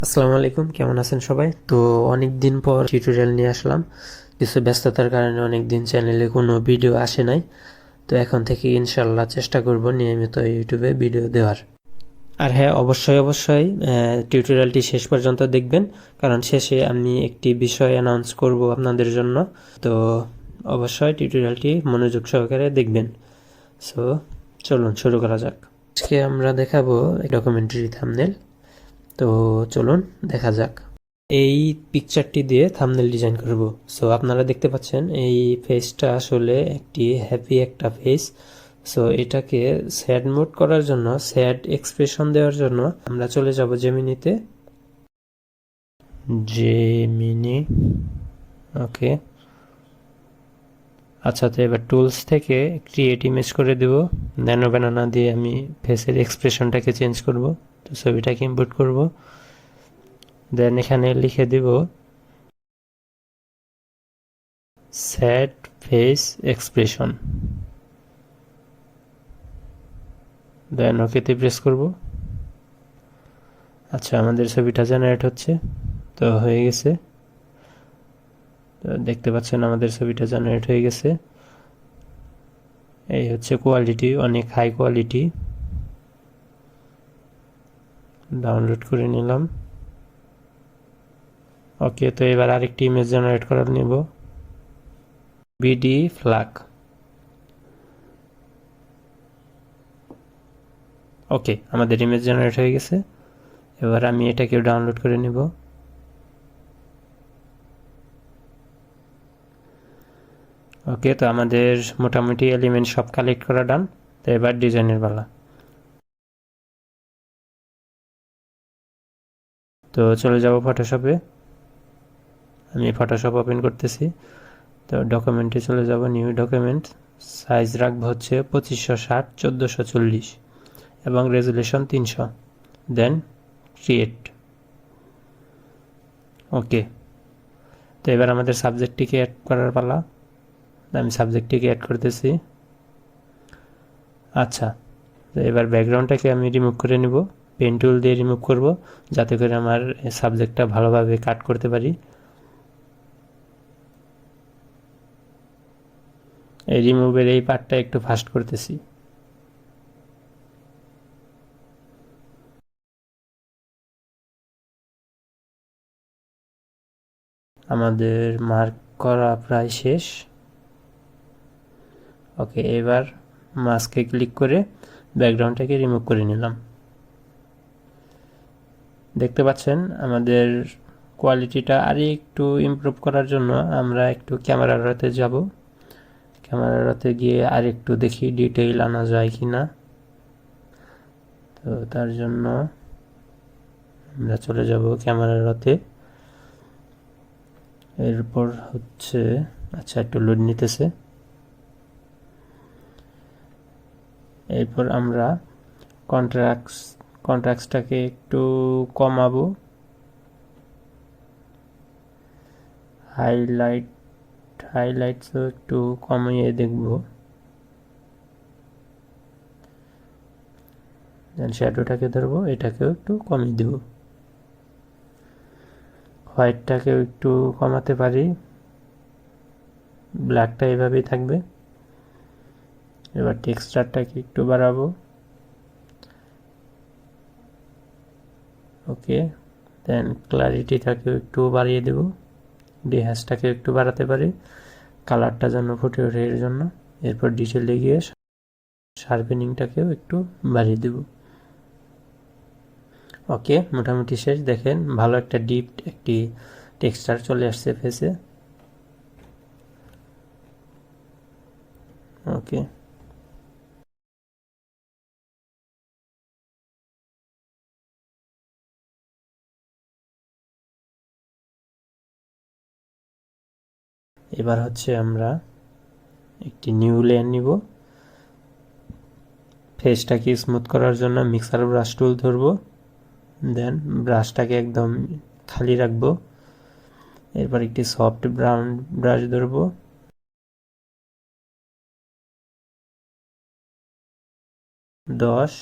আসসালামু আলাইকুম, কেমন আছেন সবাই? তো অনেক দিন পর টিউটোরিয়াল নিয়ে আসলাম। কিছু ব্যস্ততার কারণে অনেক দিন চ্যানেলে কোনো ভিডিও আসে নাই। তো এখন থেকে ইনশাল্লাহ চেষ্টা করব নিয়মিত ইউটিউবে ভিডিও দেওয়ার। আর হ্যাঁ, অবশ্যই টিউটোরিয়ালটি শেষ পর্যন্ত দেখবেন, কারণ শেষে আমি একটি বিষয় অ্যানাউন্স করব আপনাদের জন্য। তো অবশ্যই টিউটোরিয়ালটি মনোযোগ সহকারে দেখবেন। সো চলুন শুরু করা যাক। আজকে আমরা দেখাবো ডকুমেন্টারি থাম্বনেল। তো চলুন দেখা যাক। এই পিকচারটি দিয়ে থাম্বনেল ডিজাইন করব। সো আপনারা দেখতে পাচ্ছেন এই ফেসটা আসলে একটি হ্যাপি একটা ফেস। সো এটাকে স্যাড মোড করার জন্য, স্যাড এক্সপ্রেশন দেওয়ার জন্য আমরা চলে যাব জেমিনিতে। জেমিনি, ওকে। আচ্ছা, তো এবার টুলস থেকে ক্রিয়েট ইমেজ করে দেব। ন্যানো ব্যানানা দিয়ে আমি ফেসের এক্সপ্রেশনটাকে চেঞ্জ করব। তো ছবিটাকে ইম্পোর্ট করব, দেন এখানে লিখে দেব স্যাড ফেস এক্সপ্রেশন, দেন ওকেতে প্রেস করব। আচ্ছা, আমাদের ছবিটা জেনারেট হচ্ছে, তো হয়ে গেছে। তো দেখতে পাচ্ছেন আমাদের ছবিটা জেনারেট হয়ে গেছে। এই হচ্ছে কোয়ালিটি, অনেক হাই কোয়ালিটি। ডাউনলোড করে নিলাম। ওকে, তো এবার আরেকটি ইমেজ জেনারেট করার নেব, বিডি ফ্ল্যাগ। ওকে, আমাদের ইমেজ জেনারেট হয়ে গেছে। এবার আমি এটাকে ডাউনলোড করে নেব। ওকে, তো আমাদের মোটামুটি এলিমেন্ট সব কালেক্ট করা ডান। তো এবার ডিজাইনের পালা। তো চলে যাব ফটোশপে। আমি ফটোশপ ওপেন করতেছি। তো ডকুমেন্টে চলে যাব, নিউ ডকুমেন্ট। সাইজ রাখবো হচ্ছে 2560x1440 এবং রেজুলেশন 300। দেন ক্রিয়েট। ওকে, তো এবার আমাদের সাবজেক্টটিকে অ্যাড করার পালা। আমি সাবজেক্টটিকে অ্যাড করতেছি। আচ্ছা, তো এবার ব্যাকগ্রাউন্ডটাকে আমি রিমুভ করে নিব। পেন টুল দিয়ে রিমুভ করব, যাতে করে আমার সাবজেক্টটা ভালোভাবে কাট করতে পারি। এই রিমুভের এই পার্টটা একটু ফাস্ট করতেছি। আমাদের মার্ক করা প্রায় শেষ। ওকে, এবার মাস্কে ক্লিক করে ব্যাকগ্রাউন্ডটাকে রিমুভ করে নিলাম। দেখতে পাচ্ছেন আমাদের কোয়ালিটিটা আরও একটু ইমপ্রুভ করার জন্য আমরা একটু ক্যামেরা রাতে যাব। ক্যামেরা রাতে গিয়ে আর একটু দেখি ডিটেইল আনা যায় কি না। তো তার জন্য আমরা চলে যাব ক্যামেরা রাতে। এরপর হচ্ছে, আচ্ছা একটু লোড নিতেছে। এরপর আমরা কন্ট্রাক্টসটাকে একটু কমাবো। হাইলাইটসও একটু কমিয়ে দেখব। দেন শ্যাডোটাকে ধরবো, এটাকেও একটু কমিয়ে দেব। হোয়াইটটাকেও একটু কমাতে পারি, ব্ল্যাকটা এভাবেই থাকবে। এবার টেক্সচারটাকে একটু বাড়াবো। ওকে, দেন ক্লারিটিটাকেও একটু বাড়িয়ে দেব। ডিহ্যাশটাকে একটু বাড়াতে পারি, কালারটা যেন ফুটে ওঠে এর জন্য। এরপর ডিটেলে গিয়ে শার্পেনিংটাকেও একটু বাড়িয়ে দেব। ওকে, মোটামুটি শেষ। দেখেন ভালো একটা ডিপ একটি টেক্সচার চলে আসছে ফেসে। ওকে, এবার হচ্ছে আমরা একটি নিউ লেয়ার নিব। ফেসটাকে স্মুথ করার জন্য মিক্সার ব্রাশ টুল ধরবো, দেন ব্রাশটাকে একদম খালি রাখবো। এরপর একটি সফট ব্রাউন ব্রাশ ধরবো, 10,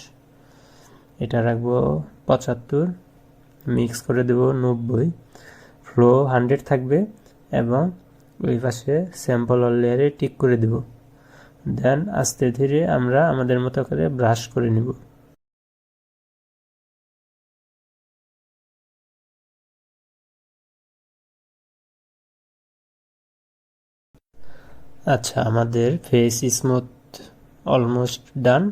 এটা রাখবো 75। মিক্স করে দেব 90, ফ্লো 100 থাকবে এবং ওই পাশে স্যাম্পল অল লেয়ারে টিক করে দেব। দেন আস্তে ধীরে আমরা আমাদের মতো করে ব্রাশ করে নিব। আচ্ছা, আমাদের ফেস স্মুথ অলমোস্ট ডান।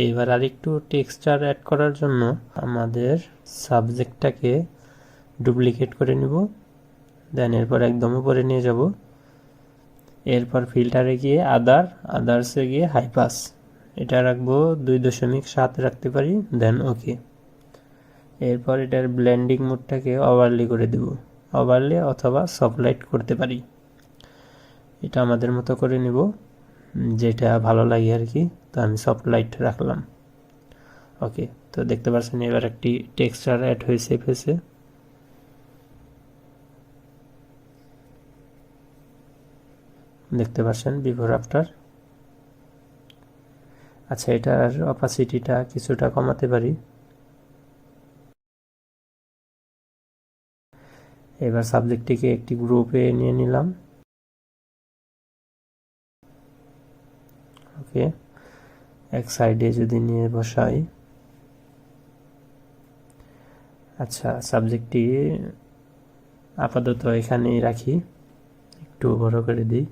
এবার আরেকটু টেক্সচার অ্যাড করার জন্য আমাদের সাবজেক্টটাকে ডুপ্লিকেট করে নিব। দেন এরপর একদম উপরে নিয়ে যাব। এরপর ফিল্টারে গিয়ে আদার্সে গিয়ে হাইপাস এটা রাখবো 2.7 রাখতে পারি। দেন ওকে। এরপর এটার ব্লেন্ডিং মোডটাকে ওভারলি করে দেব। ওভারলি অথবা সফট লাইট করতে পারি, এটা আমাদের মতো করে নিব, যেটা ভালো লাগে আর কি। তো আমি সফট লাইট রাখলাম। ওকে, তো দেখতে পাচ্ছেন এবার একটি টেক্সচার অ্যাড হয়েছে ফেসে। দেখতে পাচ্ছেন বিফোর আফটার। আচ্ছা, এটার অপাসিটিটা কিছুটা কমাতে পারি। এবার সাবজেক্টটিকে একটি গ্রুপে নিয়ে নিলাম। ওকে, এক সাইডে যদি নিয়ে বসাই। আচ্ছা, সাবজেক্টটি আপাতত এখানেই রাখি, একটু বড় করে দিই।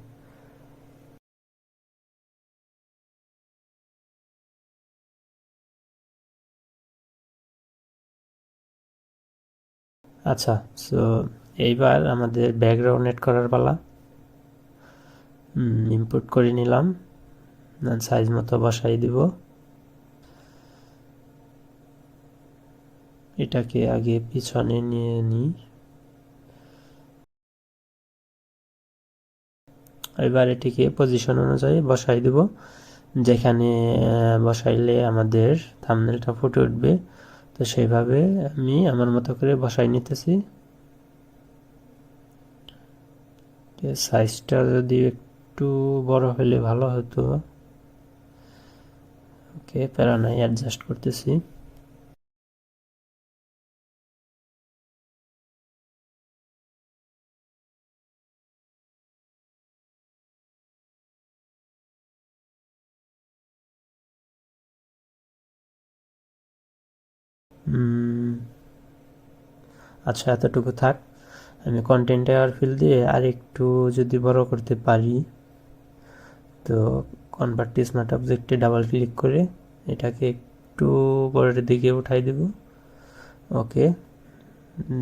আচ্ছা, সো এইবার আমাদের ব্যাকগ্রাউন্ড এড করার পালা। ইনপুট করে নিলাম, সাইজ মতো বসাই দিব। এটাকে আগে পিছনে নিয়ে নিই। এবার এটিকে পজিশন অনুযায়ী বসাই দিব, যেখানে বসাইলে আমাদের থাম্বনেলটা ফুটে উঠবে। তো সেইভাবে আমি আমার মতো করে বসাই নিতেছি। সাইজটা যদি একটু বড় হলে ভালো হতো। ওকে, প্যারা নাই, অ্যাডজাস্ট করতেছি। আচ্ছা, এতটুকু থাক। আমি কন্টেন্ট আর ফিল দিয়ে আর একটু যদি বড় করতে পারি, তো কনভার্ট স্মার্ট অবজেক্টে ডাবল ক্লিক করে এটাকে একটু পরের দিকে উঠাই দেব। ওকে,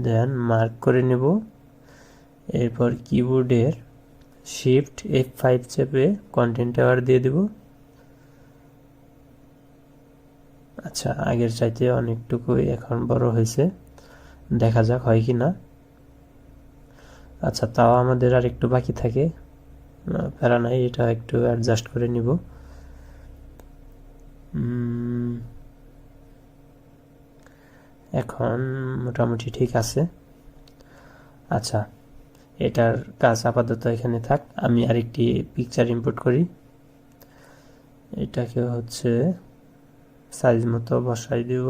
দেন মার্ক করে নেব। এরপর কিবোর্ডের শিফট F5 চেপে কন্টেন্ট টাওয়ার দিয়ে দেব। আচ্ছা, আগের চাইতে অনেকটুকুই এখন বড় হয়েছে, দেখা যাক হয় কি না। আচ্ছা, তাও আমাদের আর একটু বাকি থাকে, প্যারা নাই, এটা একটু অ্যাডজাস্ট করে নিব। এখন মোটামুটি ঠিক আছে। আচ্ছা, এটার কাজ আপাতত এখানে থাক। আমি আরেকটি পিকচার ইনপুট করি। এটাকে হচ্ছে সাইজ মতো বসাই দিব।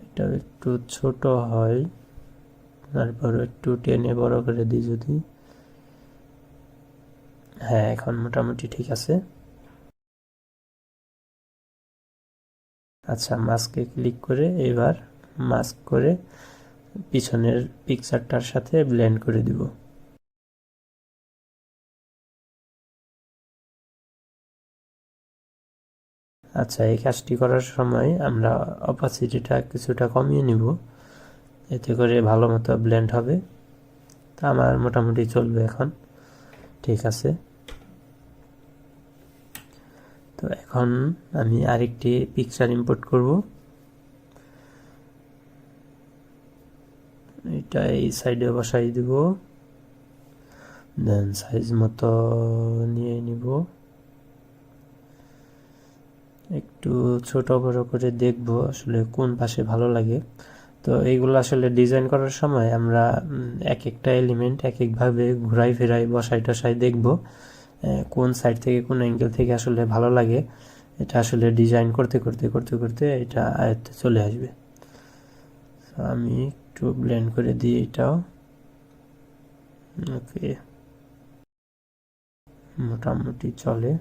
এটা একটু ছোট হয়, তারপর একটু টেনে বড় করে দিই যদি। হ্যাঁ, এখন মোটামুটি ঠিক আছে। আচ্ছা, মাস্কে ক্লিক করে এবার মাস্ক করে পিছনের পিকচারটার সাথে ব্লেন্ড করে দিব। আচ্ছা, এই কাজটি করার সময় আমরা অপাসিটিটা কিছুটা কমিয়ে নিব, এতে করে ভালো মতো ব্লেন্ড হবে। তা আমার মোটামুটি চলবে এখন, ঠিক আছে। তো এখন আমি আরেকটি পিকচার ইম্পোর্ট করব। এটা এই সাইডে বসাই দিব, দেন সাইজ মতো নিয়ে নিব। একটু ছোট বড় করে দেখব আসলে কোন পাশে ভালো লাগে। তো এইগুলো আসলে ডিজাইন করার সময় আমরা এক একটা এলিমেন্ট এক একভাবে ঘুরাই ফেরাই বসাই টসাই দেখব কোন সাইড থেকে কোন অ্যাঙ্গেল থেকে আসলে ভালো লাগে। এটা আসলে ডিজাইন করতে করতে করতে করতে এটা আয়ত্তে চলে আসবে। আমি একটু ব্লেন্ড করে দিই এটাও। ওকে, মোটামুটি চলে।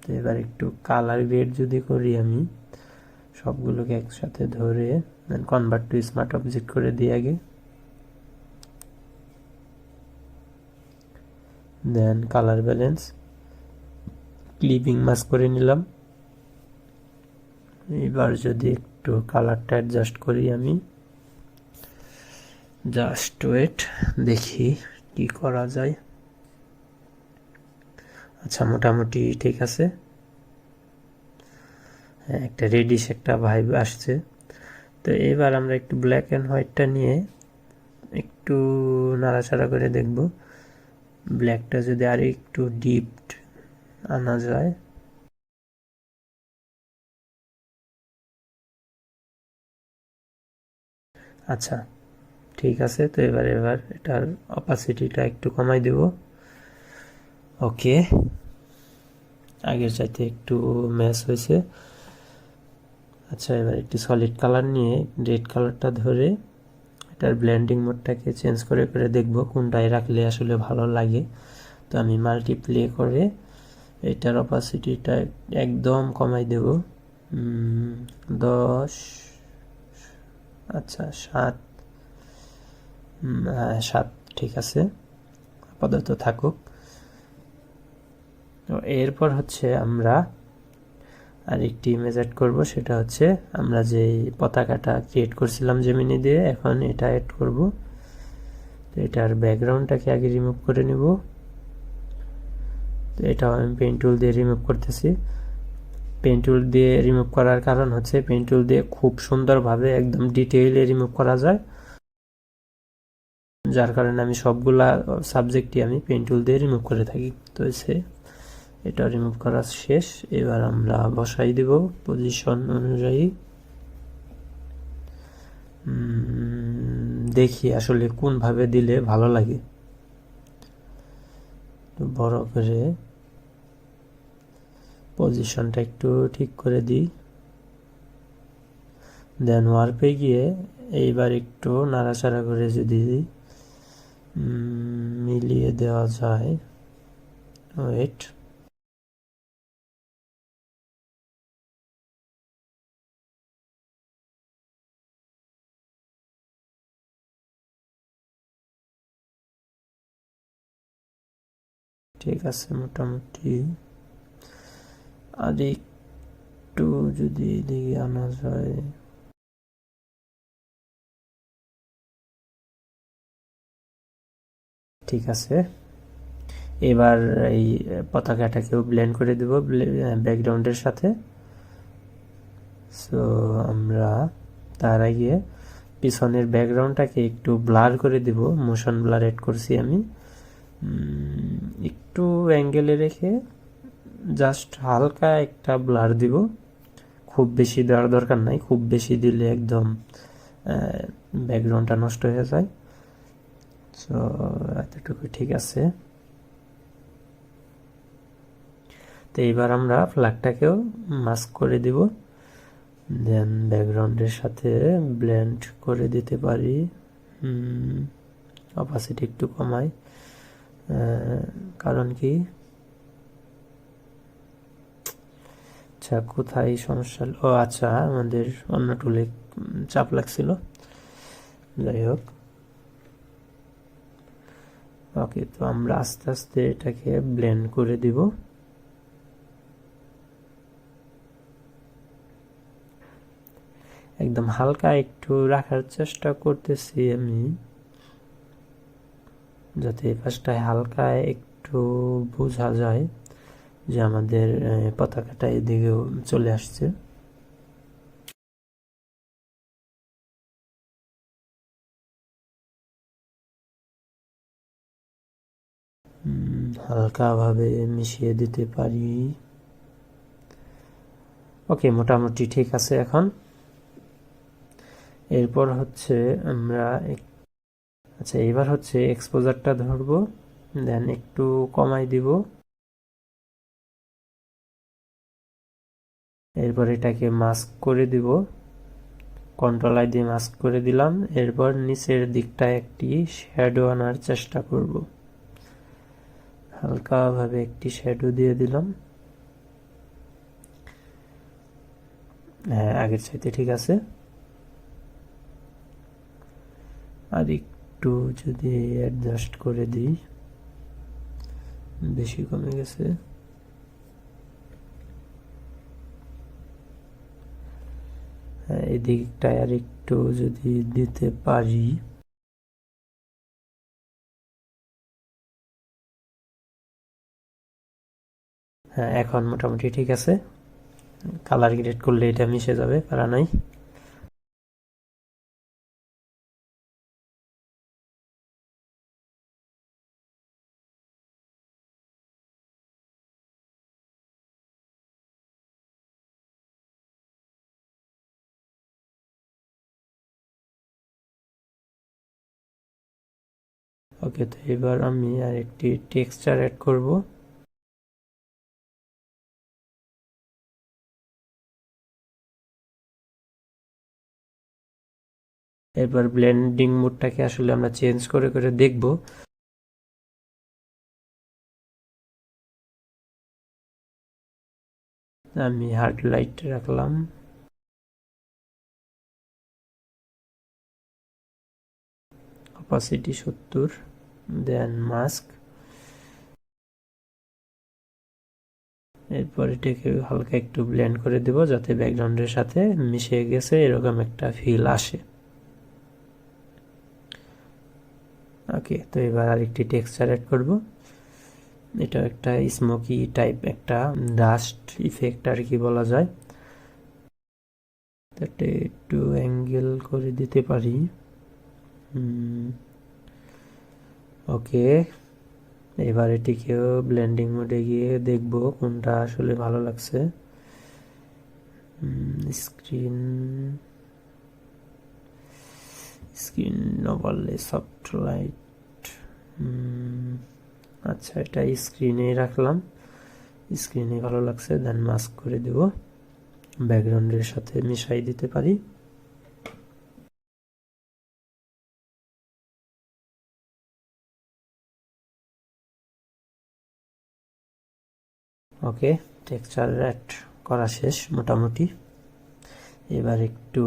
তো এবার একটু কালার গ্রেড যদি করি আমি সবগুলোকে একসাথে ধরে দেন কনভার্ট টু স্মার্ট অবজেক্ট করে দিই আগে, দেন কালার ব্যালেন্স ক্লিপিং মাস্ক করে নিলাম। এবার যদি একটু কালারটা অ্যাডজাস্ট করি আমি, জাস্ট ওয়েট, দেখি কি করা যায়। আচ্ছা, মোটামুটি ঠিক আছে। হ্যাঁ, একটা রেডিশ একটা ভাইব আসছে। তো এবার আমরা একটু ব্ল্যাক অ্যান্ড হোয়াইটটা নিয়ে একটু নাড়াচাড়া করে দেখব ব্ল্যাকটা যদি আর একটু ডিপ আনা যায়। আচ্ছা, ঠিক আছে। তো এবার এটার অপাসিটিটা একটু কমাই দেব। ওকে, আগের চাইতে একটু ম্যাচ হয়েছে। আচ্ছা, এবার একটু সলিড কালার নিয়ে রেড কালারটা ধরে এটার ব্লেন্ডিং মোডটাকে চেঞ্জ করে করে দেখব কোনটায় রাখলে আসলে ভালো লাগে। তো আমি মাল্টিপ্লে করে এটার অপাসিটিটা একদম কমাই দেব 10। আচ্ছা, 7। 7 ঠিক আছে, আপাতত থাকুক। তো এরপর হচ্ছে আমরা আরেকটি ইমেজ অ্যাড করব, সেটা হচ্ছে আমরা যে পতাকাটা ক্রিয়েট করছিলাম জেমিনি দিয়ে, এখন এটা অ্যাড করব। তো এটার ব্যাকগ্রাউন্ডটাকে আগে রিমুভ করে নিব। তো এটাও আমি পেন টুল দিয়ে রিমুভ করতেছি। পেন টুল দিয়ে রিমুভ করার কারণ হচ্ছে পেন টুল দিয়ে খুব সুন্দরভাবে একদম ডিটেইলে রিমুভ করা যায়, যার কারণে আমি সবগুলা সাবজেক্টই আমি পেন টুল দিয়ে রিমুভ করে থাকি। তো এটা রিমুভ করা শেষ। এবার আমরা বসাই দেব পজিশন অনুযায়ী। দেখি আসলে কোনভাবে দিলে ভালো লাগে। বড় করে পজিশনটা একটু ঠিক করে দিই, দেন ওয়ার্পে গিয়ে এইবার একটু নাড়াচাড়া করে যদি মিলিয়ে দেওয়া যায়। ওয়েট, ঠিক আছে মোটামুটি। আর একটু যদি এদিকে আনা যায়। ঠিক আছে, এবার এই পতাকাটাকেও ব্লেন্ড করে দেব ব্যাকগ্রাউন্ডের সাথে। সো আমরা তার আগে পিছনের ব্যাকগ্রাউন্ডটাকে একটু ব্লার করে দিব, মোশন ব্লার এড করছি আমি। একটু অ্যাঙ্গেলে রেখে জাস্ট হালকা একটা ব্লার দিব, খুব বেশি দেওয়ার দরকার নাই, খুব বেশি দিলে একদম ব্যাকগ্রাউন্ডটা নষ্ট হয়ে যায়। সো এতটুকু ঠিক আছে। তো এইবার আমরা ফ্ল্যাগটাকেও মাস্ক করে দিব, দেন ব্যাকগ্রাউন্ডের সাথে ব্লেন্ড করে দিতে পারি। অপাসিটি একটু কমাই, কারণ কি আচ্ছা কোথায় সমস্যা, ও আচ্ছা আমাদের অন্য টুলে চাপ লাগছিল, যাই হোক। ওকে, তো আমরা আস্তে আস্তে এটাকে ব্লেন্ড করে দিব। একদম হালকা একটু রাখার চেষ্টা করতেছি আমি, যাতে এই পাশটায় হালকা একটু বোঝা যায় যে আমাদের পতাকাটা এদিকেও চলে আসছে। হালকাভাবে মিশিয়ে দিতে পারি। ওকে, মোটামুটি ঠিক আছে এখন। এরপর হচ্ছে আমরা আচ্ছা এবার হচ্ছে এক্সপোজারটা ধরবো, দেন একটু কমাই দিব। এরপর এটাকে মাস্ক করে দিব, কন্ট্রোল আই দিয়ে মাস্ক করে দিলাম। এরপর নিচের দিকটা একটি শ্যাডো আনার চেষ্টা করব, হালকাভাবে একটি শ্যাডো দিয়ে দিলাম। হ্যাঁ, আগের চাইতে ঠিক আছে। আর একটু যদি অ্যাডজাস্ট করে দিই, বেশি কমে গেছে। হ্যাঁ, এই দিকটায় আর একটু যদি দিতে পারি। হ্যাঁ, এখন মোটামুটি ঠিক আছে। কালার গ্রেড করলে এটা মিশে যাবে, প্যারা নাই। ওকে, তো এবার আমি আর একটি টেক্সচার অ্যাড করব। এবার ব্লেন্ডিং মোডটাকে আসলে আমরা চেঞ্জ করে করে দেখব। আমি হার্ড লাইট রাখলাম, অপাসিটি 70, দেন মাস্ক। এরপর এটাকে হালকা একটু ব্লেন্ড করে দেব যাতে ব্যাকগ্রাউন্ডের সাথে মিশে গেছে এরকম একটা ফিল আসে। ওকে, তো এবার আরেকটি টেক্সচার অ্যাড করব। এটা একটা স্মোকি টাইপ একটা ডাস্ট ইফেক্ট আর কি বলা যায়। এটা একটু অ্যাঙ্গেল করে দিতে পারি। ওকে, এবার এটিকেও ব্লেন্ডিং মোডে গিয়ে দেখব কোনটা আসলে ভালো লাগছে। Screen screen overlay soft light. আচ্ছা, এটা স্ক্রিনে রাখলাম, স্ক্রিনে ভালো লাগছে। দেন মাস্ক করে দেব, ব্যাকগ্রাউন্ডের সাথে মিশাই দিতে পারি। ওকে, টেক্সচার অ্যাড করা শেষ মোটামুটি। এবার একটু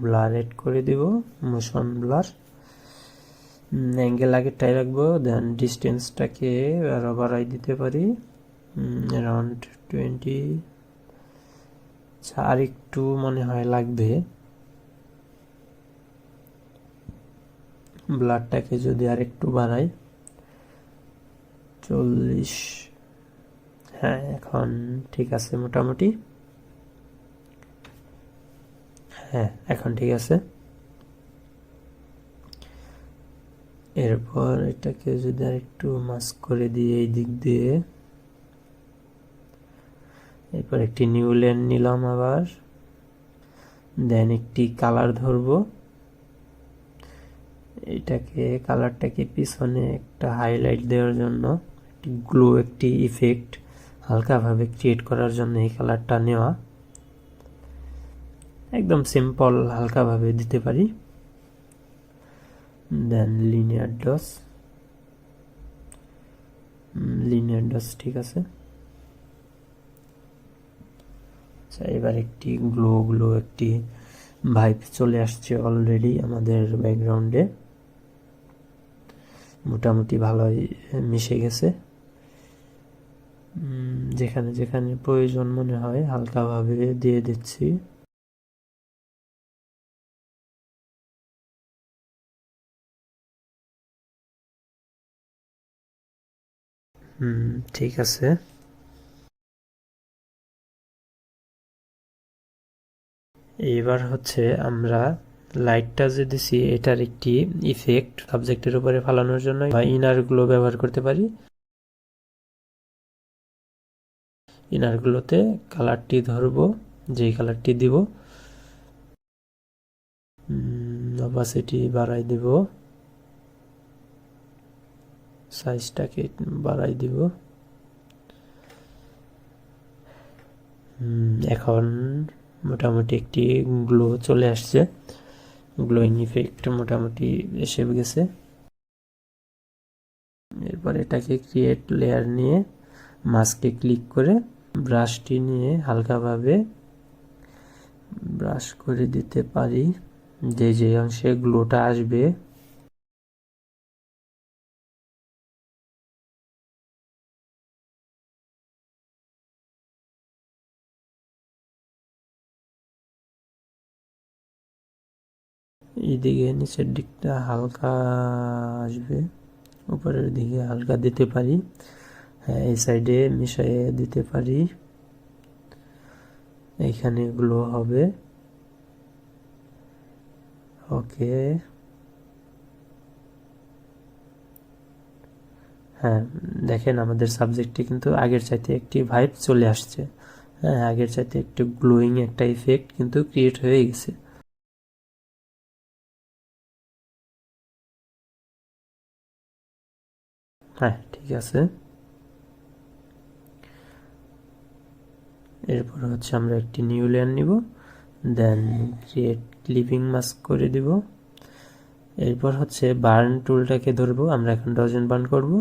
ব্লার অ্যাড করে দেব, মোশন ব্লার। অ্যাঙ্গেল আগেরটাই রাখবো, দেন ডিস্টেন্সটাকে আরও বাড়াই দিতে পারি, অ্যারাউন্ড 20। আর একটু মনে হয় লাগবে। ব্লারটাকে যদি আর একটু বাড়াই, 40। হ্যাঁ, এখন ঠিক আছে মোটামুটি। হ্যাঁ, এখন ঠিক আছে। এরপর এটাকে যদি আর একটু মাস্ক করে দিই এই দিক দিয়ে। এরপর একটি নিউ লেন নিলাম আবার, দেন একটি কালার ধরবো। এটাকে কালারটাকে পিছনে একটা হাইলাইট দেওয়ার জন্য, একটি গ্লো একটি ইফেক্ট হালকাভাবে ক্রিয়েট করার জন্য এই কালারটা নেওয়া। একদম সিম্পল হালকাভাবে দিতে পারি। দেন লিনিয়ার ডস ঠিক আছে। আচ্ছা, এবার একটি গ্লো একটি ভাইব চলে আসছে অলরেডি আমাদের ব্যাকগ্রাউন্ডে, মোটামুটি ভালোই মিশে গেছে। যেখানে যেখানে প্রয়োজন মনে হয় হালকাভাবে দিয়ে দিচ্ছি। ঠিক আছে। এইবার হচ্ছে আমরা লাইটটা যে দিছি এটার একটি ইফেক্ট সাবজেক্টের উপরে ফালানোর জন্য বা ইনার গ্লো ব্যবহার করতে পারি। ইনার গ্লোতে কালারটি ধরবো, যেই কালারটি দিব, অপাসিটি বাড়াই দিব, সাইজটাকে বাড়াই দিব। এখন মোটামুটি একটি গ্লো চলে আসছে, গ্লোয়িং ইফেক্ট মোটামুটি এসে গেছে। এরপর এটাকে ক্রিয়েট লেয়ার নিয়ে মাস্কে ক্লিক করে ব্রাশটি নিয়ে হালকাভাবে ব্রাশ করে দিতে পারি, যে যে অংশে গ্লোটা আসবে। এইদিকে নিচের দিকটা হালকা আসবে, উপরের দিকে হালকা দিতে পারি। হ্যাঁ, এই সাইডে মিশিয়ে দিতে পারি, এইখানে গ্লো হবে। ওকে, হ্যাঁ দেখেন আমাদের সাবজেক্টে কিন্তু আগের চাইতে একটি ভাইব চলে আসছে। হ্যাঁ, আগের চাইতে একটু গ্লোয়িং একটা ইফেক্ট কিন্তু ক্রিয়েট হয়ে গেছে। হ্যাঁ ঠিক আছে। এরপর হচ্ছে আমরা একটি নিউ লেয়ার নিব, দেন ক্রিয়েট ক্লিপিং মাস্ক করে দিব। এরপর হচ্ছে বার্ন টুলটাকে ধরবো, আমরা এখন ডজন বার্ন করব।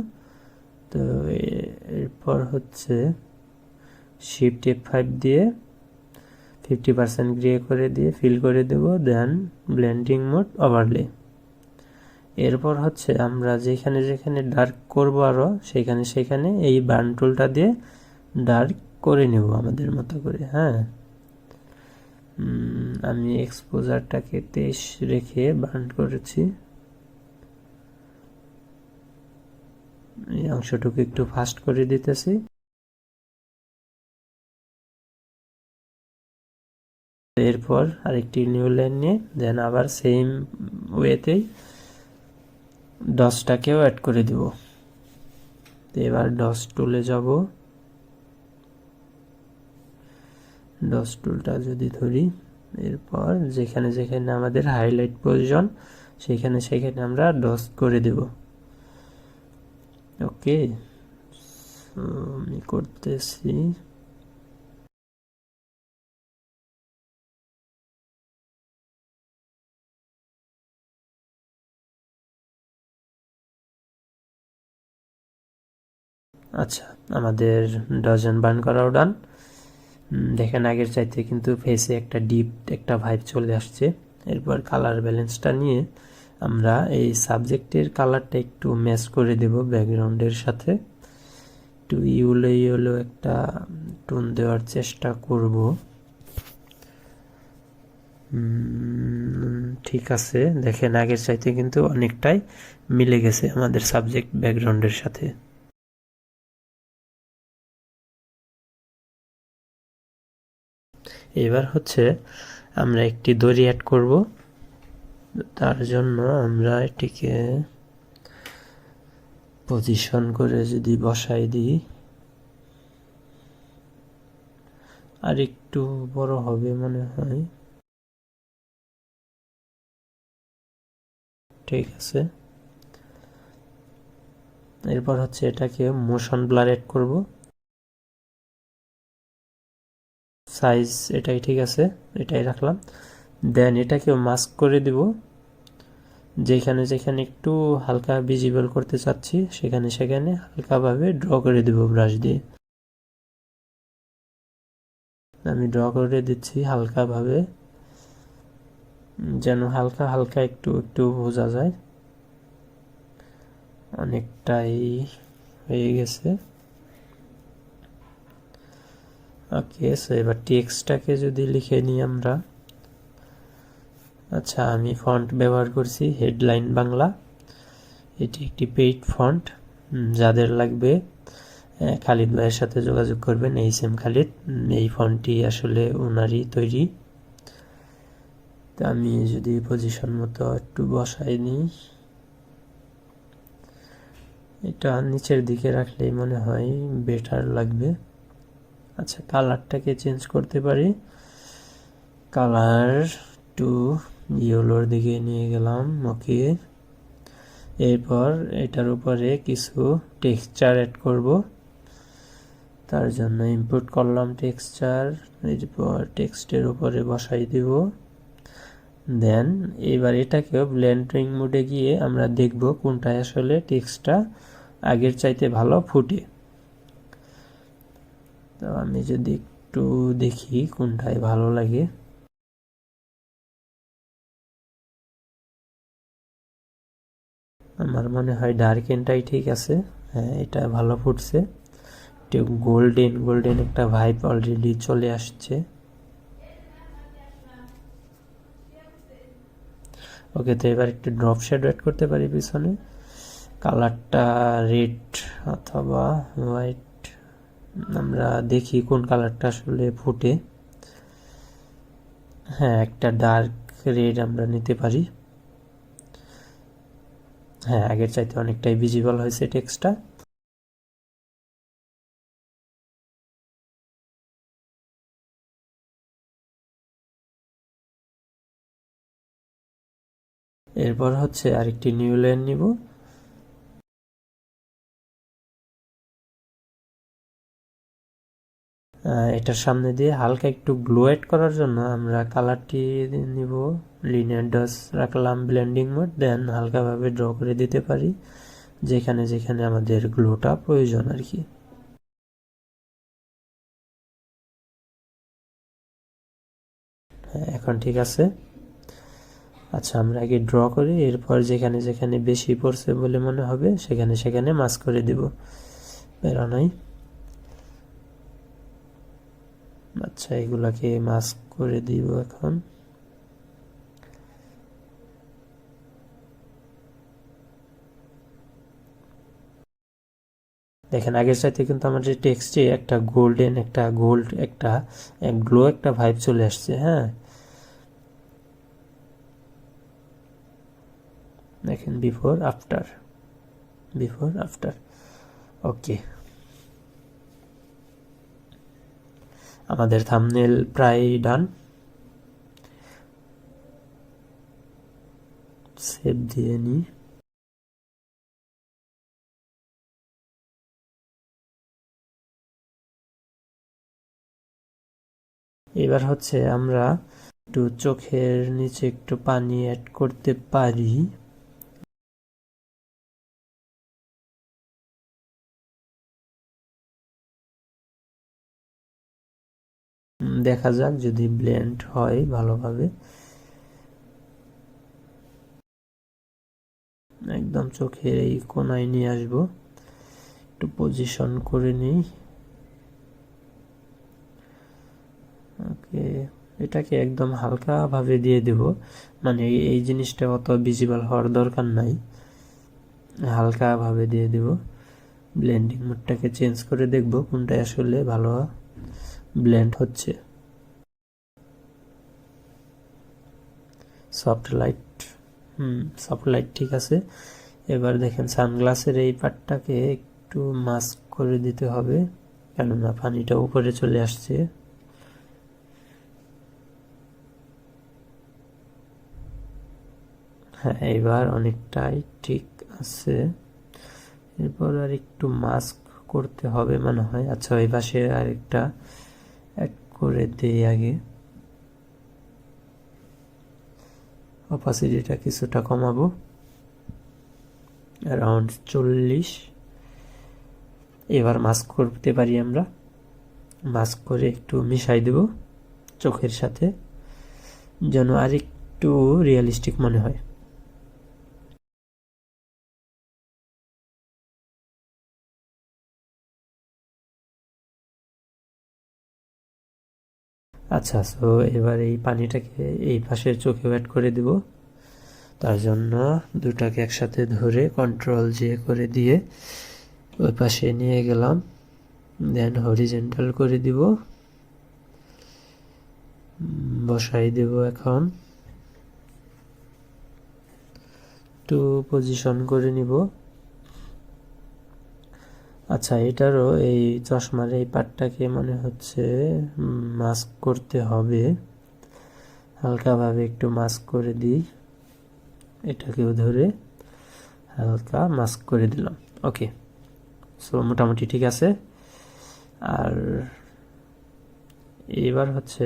তো এরপর হচ্ছে শিফট F5 দিয়ে 50% গ্রে করে দিয়ে ফিল করে দেব, দেন ব্লেন্ডিং মোড ওভারলে। এরপর হচ্ছে আমরা যেখানে যেখানে ডার্ক করব আরও সেখানে সেখানে এই বার্ন টুলটা দিয়ে ডার্ক করে নেব আমাদের মতো করে। হ্যাঁ, আমি এক্সপোজারটাকে 23 রেখে বার্ন করেছি। এই অংশটুকু একটু ফাস্ট করে দিতেছি। এরপর আরেকটি নিউ লাইন নিয়ে দেন আবার সেম ওয়েতেই ডসটাকেও অ্যাড করে দিব। এবার ডস টুলে যাব, ডস টুলটা যদি ধরি, এরপর যেখানে যেখানে আমাদের হাইলাইট প্রয়োজন সেখানে সেখানে আমরা ডস করে দেব। ওকে, আমি করতেছি। আচ্ছা, আমাদের ডজন বার্ন করাও ডান। দেখেন আগের চাইতে কিন্তু ফেসে একটা ডিপ একটা ভাইব চলে আসছে। এরপর কালার ব্যালেন্সটা নিয়ে আমরা এই সাবজেক্টের কালারটা একটু ম্যাচ করে দেব ব্যাকগ্রাউন্ডের সাথে। একটু ইউলো ইউলো একটা টোন দেওয়ার চেষ্টা করব। ঠিক আছে, দেখেন আগের চাইতে কিন্তু অনেকটাই মিলে গেছে আমাদের সাবজেক্ট ব্যাকগ্রাউন্ডের সাথে। এবার হচ্ছে আমরা একটি দড়ি অ্যাড করব। তার জন্য আমরা এটিকে পজিশন করে যদি বসাই দিই, আর একটু বড় হবে মনে হয়। ঠিক আছে, এরপর হচ্ছে এটাকে মোশন ব্লার অ্যাড করব। সাইজ এটাই ঠিক আছে, এটাই রাখলাম। দেন এটাকেও মাস্ক করে দিব, যেখানে যেখানে একটু হালকা ভিজিবল করতে চাচ্ছি সেখানে সেখানে হালকাভাবে ড্র করে দেব ব্রাশ দিয়ে। আমি ড্র করে দিচ্ছি হালকাভাবে, যেন হালকা হালকা একটু একটু বোঝা যায়। অনেকটাই হয়ে গেছে। ওকে, সো এবার টেক্সটটাকে যদি লিখে নিই আমরা। আচ্ছা, আমি ফন্ট ব্যবহার করছি হেডলাইন বাংলা। এটি একটি পেইড ফন্ট, যাদের লাগবে খালিদ ভাইয়ের সাথে যোগাযোগ করবেন, এইচএম খালিদ। এই ফন্টটি আসলে ওনারই তৈরি। তো আমি যদি পজিশন মতো একটু বসাই নিই, এটা নিচের দিকে রাখলেই মনে হয় বেটার লাগবে। আচ্ছা, কালারটাকে চেঞ্জ করতে পারি, কালার টু ইয়েলোর দিকে নিয়ে গেলাম। ওকে, এরপর এটার উপরে কিছু টেক্সচার অ্যাড করব। তার জন্য ইনপুট করলাম টেক্সচার, এরপর টেক্সটের উপরে বসাই দিব। দেন এবার এটাকেও ব্লেন্ডিং মোডে গিয়ে আমরা দেখব কোনটায় আসলে টেক্সটটা আগের চাইতে ভালো ফুটে। তো আমি যদি একটু দেখি কোনটায় ভালো লাগে। আমার মনে হয় ডার্কেনটাই ঠিক আছে। হ্যাঁ, এটা ভালো ফুটছে, একটু গোল্ডেন গোল্ডেন একটা ভাইব অলরেডি চলে আসছে। ওকে, তো এবার একটু ড্রপ শ্যাডো অ্যাড করতে পারি পিছনে, কালারটা রেড অথবা হোয়াইট, আমরা দেখি কোন কালারটা আসলে ফুটে। হ্যাঁ, একটা ডার্ক রেড আমরা নিতে পারি। হ্যাঁ, আগের চাইতে অনেকটাই ভিজিবল হয়েছে টেক্সটটা। এরপর হচ্ছে আরেকটি নিউ লাইন নিব। এটার সামনে দিয়ে হালকা একটু গ্লো অ্যাড করার জন্য আমরা কালারটি নিব, লিনিয়ার ডস রাখলাম ব্লেন্ডিং মোড, দেন হালকাভাবে ড্র করে দিতে পারি যেখানে যেখানে আমাদের গ্লোটা প্রয়োজন আর কি। হ্যাঁ, এখন ঠিক আছে। আচ্ছা, আমরা আগে ড্র করি, এরপর যেখানে যেখানে বেশি পড়ছে বলে মনে হবে সেখানে সেখানে মাস্ক করে দিব, বেরো নাই। আচ্ছা, এগুলাকে মাস্ক করে দিব এখন। দেখেন আগের চাইতে কিন্তু আমাদের টেক্সটে একটা গোল্ডেন একটা গোল্ড একটা গ্লো একটা ভাইব চলে আসছে। হ্যাঁ, দেখেন বিফোর আফটার, বিফোর আফটার। ওকে, আমাদের থাম্বনেল প্রায় ডান। সেভ দিয়ে নিই। এবার হচ্ছে আমরা একটু চোখের নিচে একটু পানি অ্যাড করতে পারি। দেখা যাক যদি ব্লেন্ড হয় ভালোভাবে। একদম চোখের এই কোনায় নিয়ে আসবো, একটু পজিশন করে নিই। ওকে, এটাকে একদম হালকাভাবে দিয়ে দেব, মানে এই জিনিসটা অত ভিজিবল হওয়ার দরকার নাই, হালকাভাবে দিয়ে দেব। ব্লেন্ডিং মোডটাকে চেঞ্জ করে দেখব কোনটা আসলে ভালো ব্লেন্ড হচ্ছে। সফট লাইট, সফট লাইট ঠিক আছে। এবার দেখেন সানগ্লাসের এই পার্টটাকে একটু মাস্ক করে দিতে হবে, কেননা পানিটা উপরে চলে আসছে। হ্যাঁ, এবার অনেকটাই ঠিক আছে। এরপর আর একটু মাস্ক করতে হবে মনে হয়। আচ্ছা, ওই পাশে আরেকটা অ্যাড করে দেই আগে, অপাসিটিটা কিছুটা কমাবো, অ্যারাউন্ড 40। এবার মাস্ক করতে পারি আমরা, মাস্ক করে একটু মিশাই দেব চোখের সাথে যেন আর একটু রিয়েলিস্টিক মনে হয়। আচ্ছা, সো এবার এই পানিটাকে এই পাশের চোখে অ্যাড করে দেব। তার জন্য দুটাকে একসাথে ধরে কন্ট্রোল জে করে দিয়ে ওই পাশে নিয়ে গেলাম, দেন হরিজেন্টাল করে দিব, বসাই দেব। এখন একটু পজিশন করে নিব। আচ্ছা, এটারও এই চশমার এই পার্টটাকে মনে হচ্ছে মাস্ক করতে হবে, হালকাভাবে একটু মাস্ক করে দিই। এটাকেও ধরে হালকা মাস্ক করে দিলাম। ওকে, সো মোটামুটি ঠিক আছে। আর এবার হচ্ছে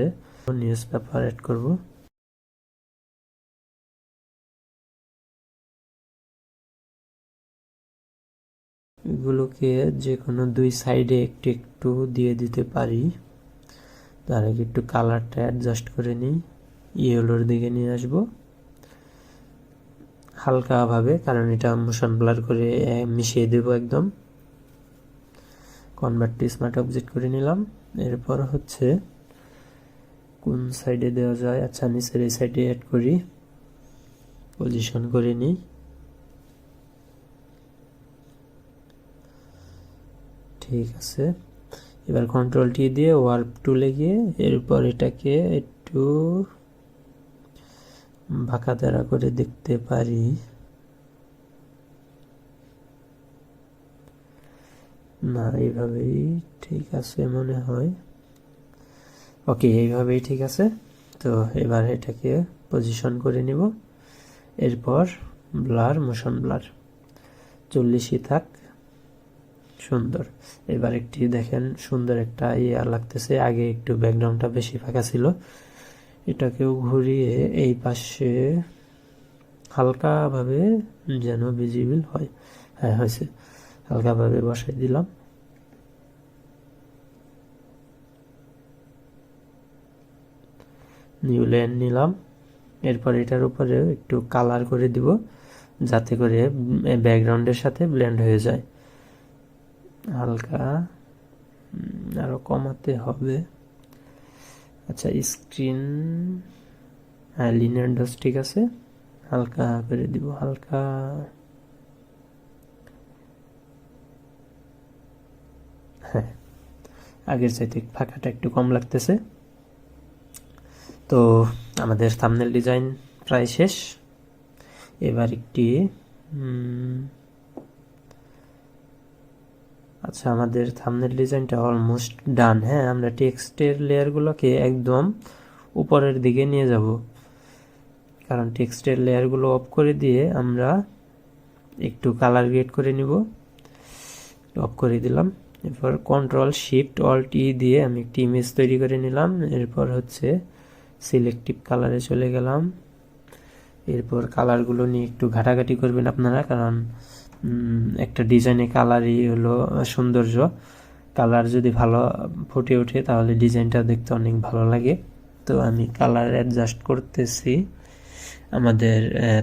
নিউজ পেপার অ্যাড করব। এগুলোকে যে কোনো দুই সাইডে একটু একটু দিয়ে দিতে পারি। তার আগে একটু কালারটা অ্যাডজাস্ট করে নিই, ইয়েলোর দিকে নিয়ে আসব হালকাভাবে, কারণ এটা মোশন ব্লার করে মিশিয়ে দেব একদম। কনভার্ট টু স্মার্ট অবজেক্ট করে নিলাম। এরপর হচ্ছে কোন সাইডে দেওয়া যায়, আচ্ছা নিচের এই সাইডে অ্যাড করি, পজিশন করে নিই। ঠিক আছে, এবার কন্ট্রোল টি দিয়ে ওয়ার্প টুলে গিয়ে এরপর এটাকে একটু বাঁকা তেরা করে দেখতে পারি। না, এইভাবেই ঠিক আছে মনে হয়। ওকে, এইভাবেই ঠিক আছে। তো এবার এটাকে পজিশন করে নিব। এরপর ব্লার, মোশন ব্লার 40ই থাক, সুন্দর। এবার একটি দেখেন সুন্দর একটা ইয়ে লাগতেছে, আগে একটু ব্যাকগ্রাউন্ডটা বেশি ফাঁকা ছিল, এটাকেও ঘুরিয়ে এই পাশে হালকাভাবে যেন ভিজিবল হয়। হ্যাঁ হয়েছে, হালকাভাবে বসাই দিলাম। নিউ লেন নিলাম। এরপর এটার উপরে একটু কালার করে দিব যাতে করে ব্যাকগ্রাউন্ডের সাথে ব্লেন্ড হয়ে যায়। হালকা আরো কমাতে হবে। আচ্ছা, স্ক্রিন, হ্যাঁ লিনিয়ার ডস ঠিক আছে, হালকা করে দিব, হালকা। হ্যাঁ, আগের চাইতে ফাঁকাটা একটু কম লাগতেছে। তো আমাদের থাম্বনেল ডিজাইন প্রায় শেষ। এবার একটি আচ্ছা, আমাদের থাম্বনেল ডিজাইনটা অলমোস্ট ডান। হ্যাঁ, আমরা টেক্সটের লেয়ারগুলোকে একদম উপরের দিকে নিয়ে যাব, কারণ টেক্সটের লেয়ারগুলো অফ করে দিয়ে আমরা একটু কালার গ্রেড করে নিব। অফ করে দিলাম। এরপর কন্ট্রোল শিফট অল্ট ই দিয়ে আমি একটি ইমেজ তৈরি করে নিলাম। এরপর হচ্ছে সিলেক্টিভ কালারে চলে গেলাম। এরপর কালারগুলো নিয়ে একটু ঘাটাঘাটি করবেন আপনারা, কারণ একটা ডিজাইনে কালারই হলো সৌন্দর্য। কালার যদি ভালো ফুটে ওঠে তাহলে ডিজাইনটা দেখতে অনেক ভালো লাগে। তো আমি কালার অ্যাডজাস্ট করতেছি আমাদের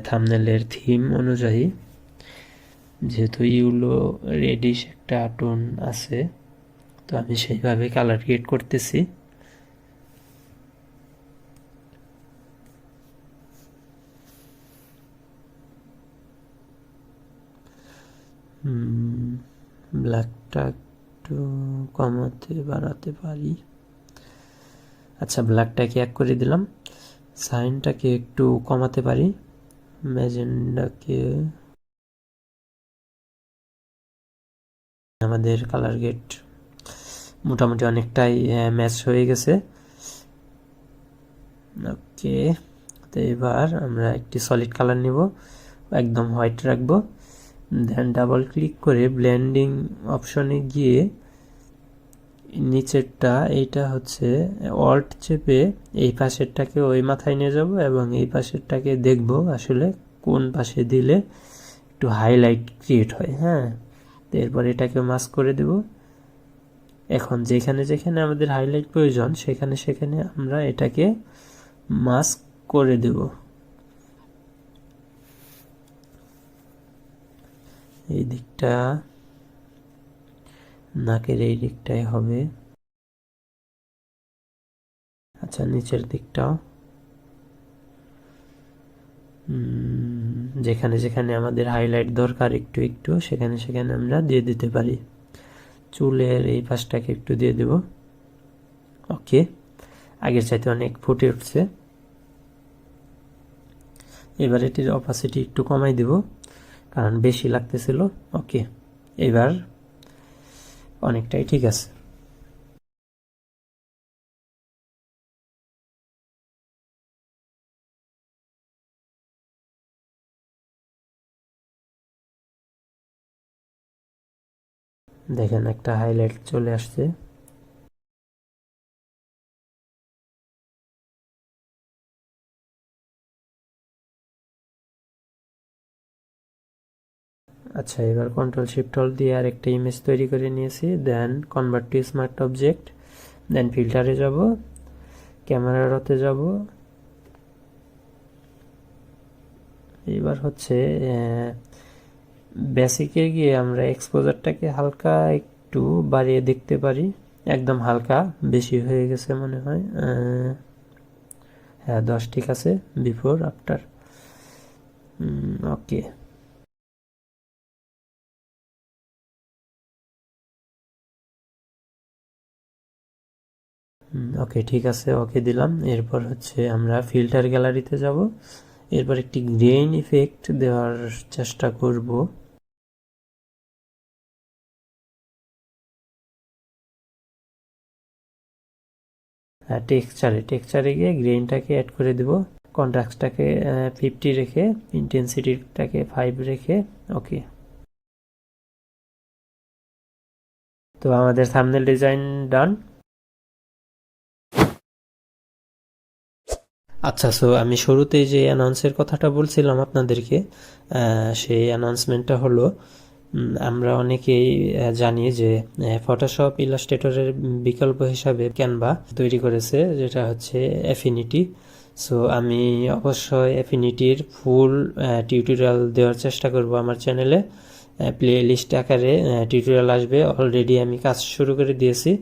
থাম্বনেলের থিম অনুযায়ী, যেহেতু ইউলো রেডিশ একটা টোন আছে, তো আমি সেইভাবে কালার ক্রিয়েট করতেছি। ব্ল্যাকটা একটু কমাতে বাড়াতে পারি। আচ্ছা, ব্ল্যাকটাকে এক করে দিলাম। সাইনটাকে একটু কমাতে পারি, ম্যাজেন্ডাকে। আমাদের কালার গেট মোটামুটি অনেকটাই ম্যাচ হয়ে গেছে। ওকে, তো এবার আমরা একটি সলিড কালার নিব, একদম হোয়াইট রাখবো। দেন ডাবল ক্লিক করে ব্লেন্ডিং অপশনে গিয়ে নিচেরটা, এইটা হচ্ছে অল্ট চেপে এই পাশেরটাকে ওই মাথায় নিয়ে যাব এবং এই পাশেরটাকে দেখব আসলে কোন পাশে দিলে একটু হাইলাইট ক্রিয়েট হয়। হ্যাঁ, তো এরপর এটাকে মাস্ক করে দেব। এখন যেখানে যেখানে আমাদের হাইলাইট প্রয়োজন সেখানে সেখানে আমরা এটাকে মাস্ক করে দেব। এই দিকটা, নাকের এই দিকটাই হবে। আচ্ছা, নিচের দিকটাও, যেখানে যেখানে আমাদের হাইলাইট দরকার একটু একটু সেখানে সেখানে আমরা দিয়ে দিতে পারি। চুলের এই পাশটাকে একটু দিয়ে দেব। ওকে, আগের চাইতে অনেক ফুটে উঠছে। এবার এটির অপাসিটি একটু কমাই দেব, কারণ বেশি লাগতেছিল। ওকে, এবার অনেকটাই ঠিক আছে। দেখেন একটা হাইলাইট চলে আসছে। আচ্ছা, এবার কন্ট্রোল শিফট হোল্ড দিয়ে আর একটা ইমেজ তৈরি করে নিয়েছি। দেন কনভার্ট টু স্মার্ট অবজেক্ট, দেন ফিল্টারে যাব, ক্যামেরা রতে যাব। এবার হচ্ছে বেসিকে গিয়ে আমরা এক্সপোজারটাকে হালকা একটু বাড়িয়ে দেখতে পারি। একদম হালকা, বেশি হয়ে গেছে মনে হয়। হ্যাঁ, 10 ঠিক আছে, বিফোর আফটার। ওকে। ওকে, ঠিক আছে, ওকে দিলাম। এরপর হচ্ছে আমরা ফিল্টার গ্যালারিতে যাব। এরপর একটি গ্রেইন ইফেক্ট দেওয়ার চেষ্টা করব। হ্যাঁ, টেক্সচারে গিয়ে গ্রেইনটাকে অ্যাড করে দেব। কন্ট্রাস্টটাকে 50 রেখে, ইন্টেন্সিটিটাকে 5 রেখে। ওকে। তো আমাদের থাম্বনেল ডিজাইন ডান। আচ্ছা, সো আমি শুরুতেই যে অ্যানাউন্সের কথাটা বলছিলাম আপনাদেরকে, সেই অ্যানাউন্সমেন্টটা হলো, আমরা অনেকেই জানি যে ফটোশপ ইলাস্ট্রেটরের বিকল্প হিসাবে ক্যানভা তৈরি করেছে, যেটা হচ্ছে অ্যাফিনিটি। সো আমি অবশ্যই অ্যাফিনিটির ফুল টিউটোরিয়াল দেওয়ার চেষ্টা করব আমার চ্যানেলে। প্লে লিস্ট আকারে টিউটোরিয়াল আসবে, অলরেডি আমি কাজ শুরু করে দিয়েছি।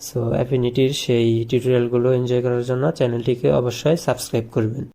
সো অ্যাফিনিটির সেই টিউটোরিয়ালগুলো এনজয় করার জন্য চ্যানেলটিকে অবশ্যই সাবস্ক্রাইব করবেন।